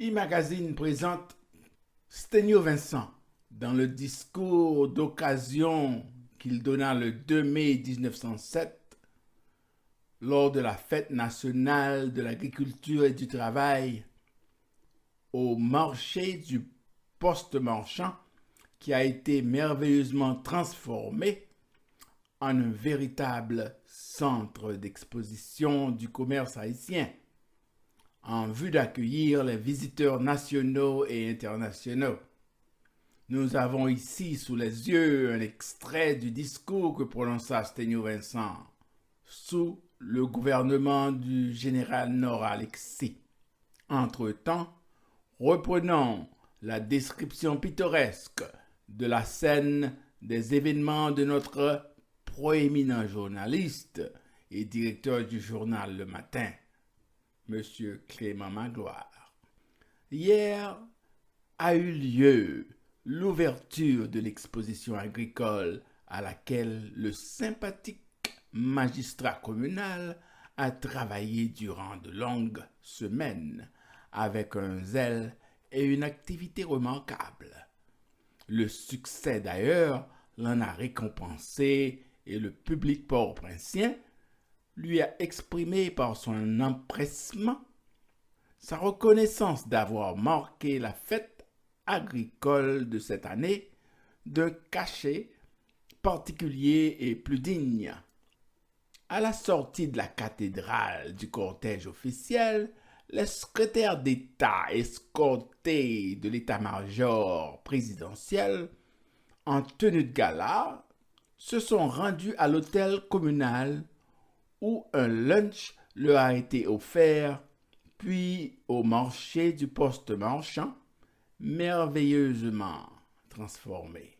E-Magazine présente Sténio Vincent dans le discours d'occasion qu'il donna le 2 mai 1907 lors de la fête nationale de l'agriculture et du travail au marché du poste marchand qui a été merveilleusement transformé en un véritable centre d'exposition du commerce haïtien en vue d'accueillir les visiteurs nationaux et internationaux. Nous avons ici sous les yeux un extrait du discours que prononça Sténio Vincent sous le gouvernement du général Nord-Alexis. Entre-temps, reprenons la description pittoresque de la scène des événements de notre proéminent journaliste et directeur du journal Le Matin, M. Clément Magloire. Hier a eu lieu l'ouverture de l'exposition agricole à laquelle le sympathique magistrat communal a travaillé durant de longues semaines avec un zèle et une activité remarquables. Le succès d'ailleurs l'en a récompensé et le public port-au-prinçien lui a exprimé par son empressement sa reconnaissance d'avoir marqué la fête agricole de cette année d'un cachet particulier et plus digne. À la sortie de la cathédrale du cortège officiel, les secrétaires d'État escortés de l'état-major présidentiel en tenue de gala se sont rendus à l'hôtel communal où un lunch leur a été offert, puis au marché du poste marchand, merveilleusement transformé.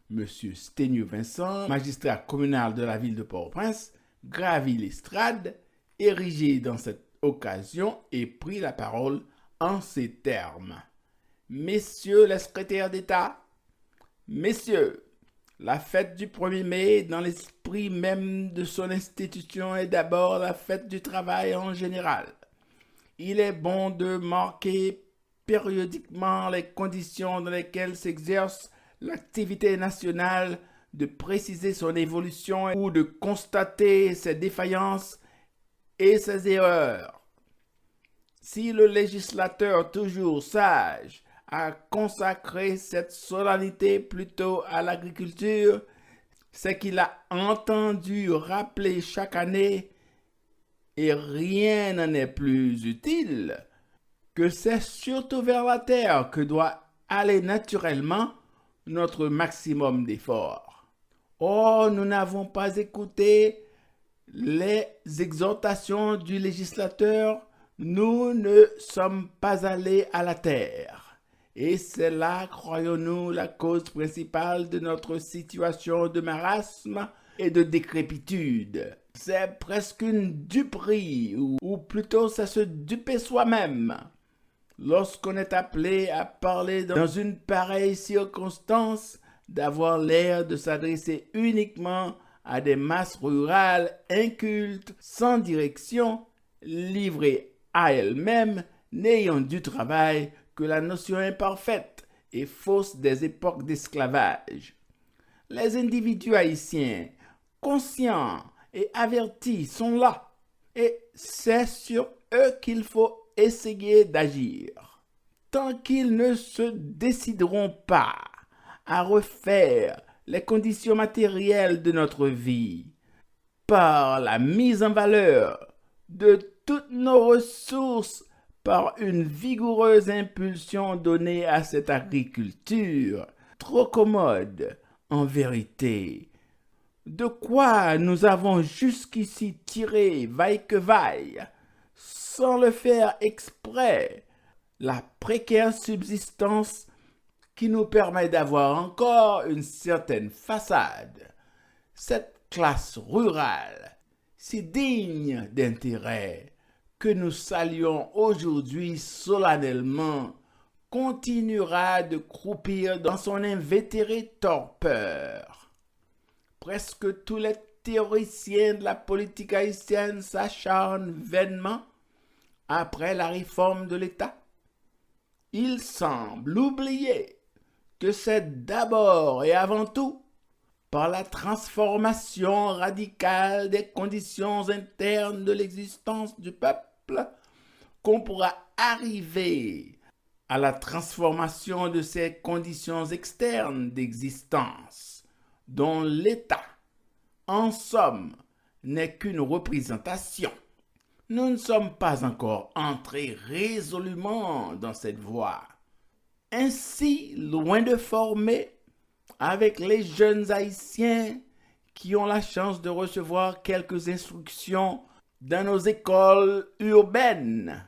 Monsieur Sténio Vincent, magistrat communal de la ville de Port-au-Prince, gravit l'estrade, érigée dans cette occasion, et prit la parole en ces termes. Messieurs les secrétaires d'État, messieurs, la fête du 1er mai, dans l'esprit même de son institution, est d'abord la fête du travail en général. Il est bon de marquer périodiquement les conditions dans lesquelles s'exerce l'activité nationale, de préciser son évolution ou de constater ses défaillances et ses erreurs. Si le législateur, toujours sage, a consacré cette solennité plutôt à l'agriculture, c'est qu'il a entendu rappeler chaque année, et rien n'en est plus utile, que c'est surtout vers la terre que doit aller naturellement notre maximum d'efforts. Or, nous n'avons pas écouté les exhortations du législateur, nous ne sommes pas allés à la terre. Et c'est là, croyons-nous, la cause principale de notre situation de marasme et de décrépitude. C'est presque une duperie, ou plutôt c'est se duper soi-même. Lorsqu'on est appelé à parler dans une pareille circonstance, d'avoir l'air de s'adresser uniquement à des masses rurales incultes, sans direction, livrées à elles-mêmes, n'ayant du travail que la notion imparfaite et fausse des époques d'esclavage. Les individus haïtiens, conscients et avertis, sont là, et c'est sur eux qu'il faut essayer d'agir. Tant qu'ils ne se décideront pas à refaire les conditions matérielles de notre vie par la mise en valeur de toutes nos ressources, par une vigoureuse impulsion donnée à cette agriculture trop commode, en vérité, de quoi nous avons jusqu'ici tiré, vaille que vaille, sans le faire exprès, la précaire subsistance qui nous permet d'avoir encore une certaine façade. Cette classe rurale, si digne d'intérêt, que nous saluons aujourd'hui solennellement, continuera de croupir dans son invétérée torpeur. Presque tous les théoriciens de la politique haïtienne s'acharnent vainement, après la réforme de l'État, il semble oublier que c'est d'abord et avant tout par la transformation radicale des conditions internes de l'existence du peuple qu'on pourra arriver à la transformation de ces conditions externes d'existence, dont l'État, en somme, n'est qu'une représentation. Nous ne sommes pas encore entrés résolument dans cette voie. Ainsi, loin de former, avec les jeunes Haïtiens qui ont la chance de recevoir quelques instructions dans nos écoles urbaines,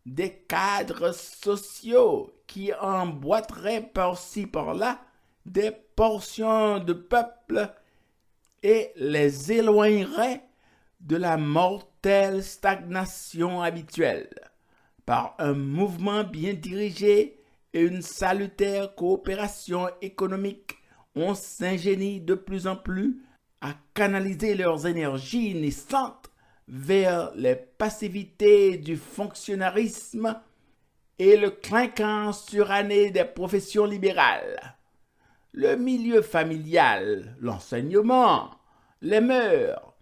des cadres sociaux qui emboîteraient par-ci par-là des portions de peuple et les éloigneraient de la mortelle stagnation habituelle par un mouvement bien dirigé et une salutaire coopération économique. On s'ingénie de plus en plus à canaliser leurs énergies naissantes vers les passivités du fonctionnarisme et le clinquant suranné des professions libérales. Le milieu familial, l'enseignement, les mœurs,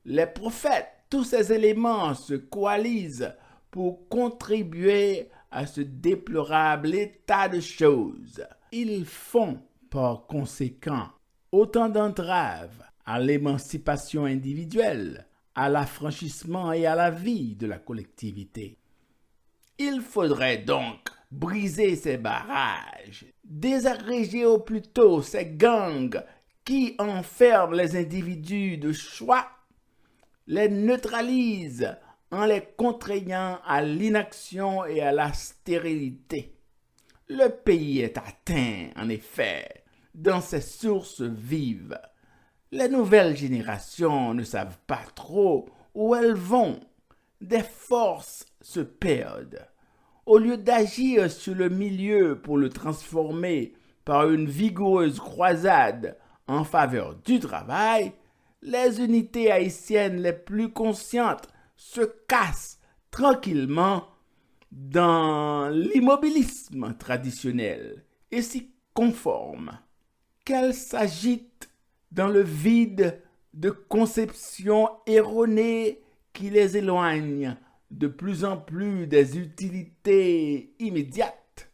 les prophètes, tous ces éléments se coalisent pour contribuer à ce déplorable état de choses. Ils font, par conséquent, autant d'entraves à l'émancipation individuelle, à l'affranchissement et à la vie de la collectivité. Il faudrait donc briser ces barrages, désagréger au plus tôt ces gangs qui enferment les individus de choix, les neutralisent en les contraignant à l'inaction et à la stérilité. Le pays est atteint, en effet, dans ses sources vives. Les nouvelles générations ne savent pas trop où elles vont. Des forces se perdent. Au lieu d'agir sur le milieu pour le transformer par une vigoureuse croisade en faveur du travail, les unités haïtiennes les plus conscientes se cassent tranquillement dans l'immobilisme traditionnel et s'y conforment. Qu'elles s'agitent dans le vide de conceptions erronées qui les éloignent de plus en plus des utilités immédiates,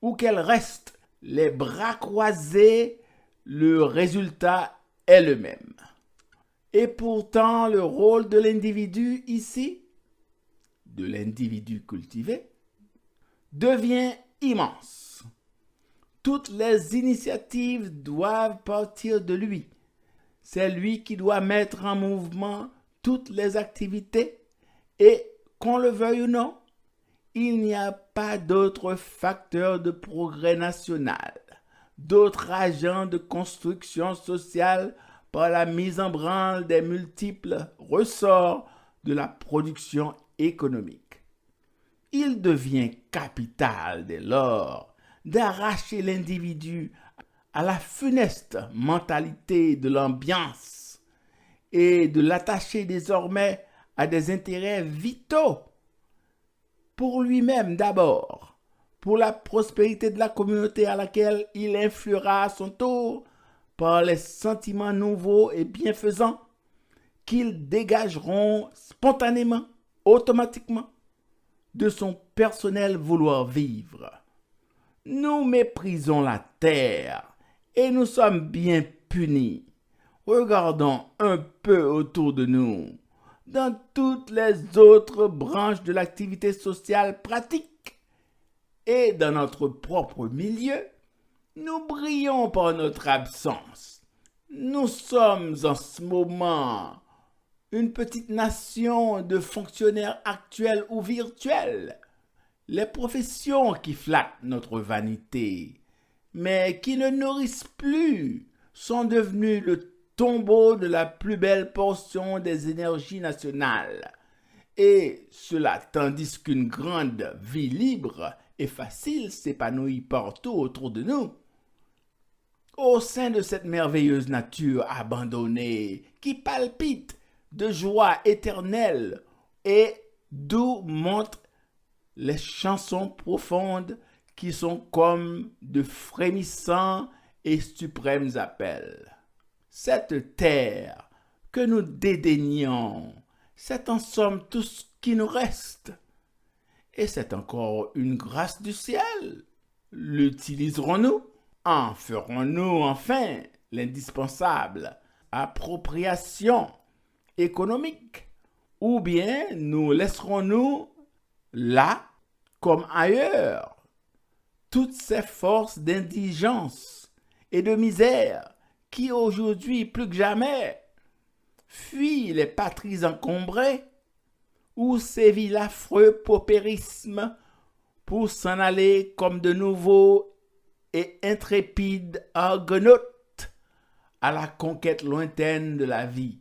ou qu'elles restent les bras croisés, le résultat est le même. Et pourtant, le rôle de l'individu ici, de l'individu cultivé, devient immense. Toutes les initiatives doivent partir de lui. C'est lui qui doit mettre en mouvement toutes les activités et, qu'on le veuille ou non, il n'y a pas d'autre facteur de progrès national, d'autre agent de construction sociale par la mise en branle des multiples ressorts de la production économique. Il devient capital dès lors d'arracher l'individu à la funeste mentalité de l'ambiance et de l'attacher désormais à des intérêts vitaux pour lui-même d'abord, pour la prospérité de la communauté à laquelle il influera à son tour par les sentiments nouveaux et bienfaisants qu'ils dégageront spontanément, automatiquement, de son personnel vouloir vivre. Nous méprisons la terre et nous sommes bien punis. Regardons un peu autour de nous. Dans toutes les autres branches de l'activité sociale pratique et dans notre propre milieu, nous brillons par notre absence. Nous sommes en ce moment une petite nation de fonctionnaires actuels ou virtuels. Les professions qui flattent notre vanité, mais qui ne nourrissent plus, sont devenues le tombeau de la plus belle portion des énergies nationales. Et cela tandis qu'une grande vie libre et facile s'épanouit partout autour de nous. Au sein de cette merveilleuse nature abandonnée qui palpite de joie éternelle et d'où montent les chansons profondes qui sont comme de frémissants et suprêmes appels. Cette terre que nous dédaignons, c'est en somme tout ce qui nous reste. Et c'est encore une grâce du ciel. L'utiliserons-nous? En ferons-nous enfin l'indispensable appropriation économique? Ou bien nous laisserons-nous là, comme ailleurs, toutes ces forces d'indigence et de misère qui aujourd'hui plus que jamais fuient les patries encombrées où sévit l'affreux paupérisme pour s'en aller comme de nouveaux et intrépides argonautes à la conquête lointaine de la vie.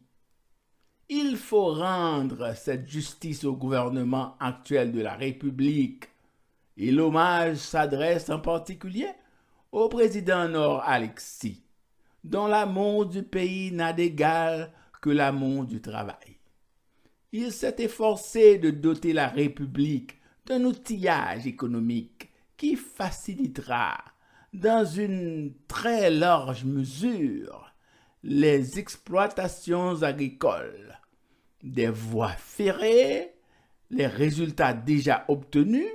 Il faut rendre cette justice au gouvernement actuel de la République et l'hommage s'adresse en particulier au président Nor Alexis, dont l'amour du pays n'a d'égal que l'amour du travail. Il s'est efforcé de doter la République d'un outillage économique qui facilitera, dans une très large mesure, les exploitations agricoles, des voies ferrées, les résultats déjà obtenus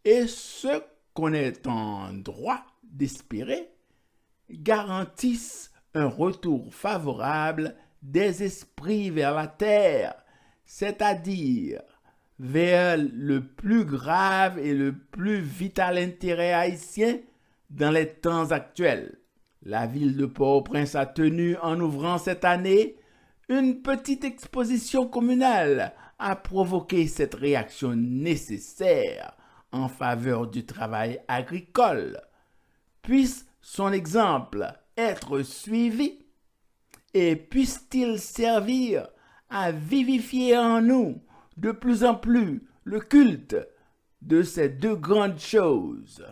et ce qu'on est en droit d'espérer garantissent un retour favorable des esprits vers la terre, c'est-à-dire vers le plus grave et le plus vital intérêt haïtien dans les temps actuels. La ville de Port-au-Prince a tenu, en ouvrant cette année, une petite exposition communale à provoquer cette réaction nécessaire en faveur du travail agricole. Puisse son exemple être suivi et puisse-t-il servir à vivifier en nous de plus en plus le culte de ces deux grandes choses,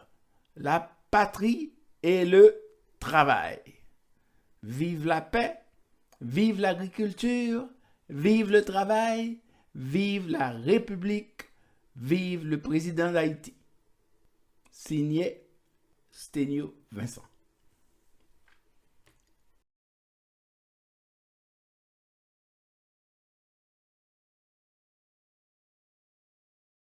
la patrie et le travail. Vive la paix, vive l'agriculture, vive le travail, vive la République, vive le président d'Haïti. Signé Sténio Vincent.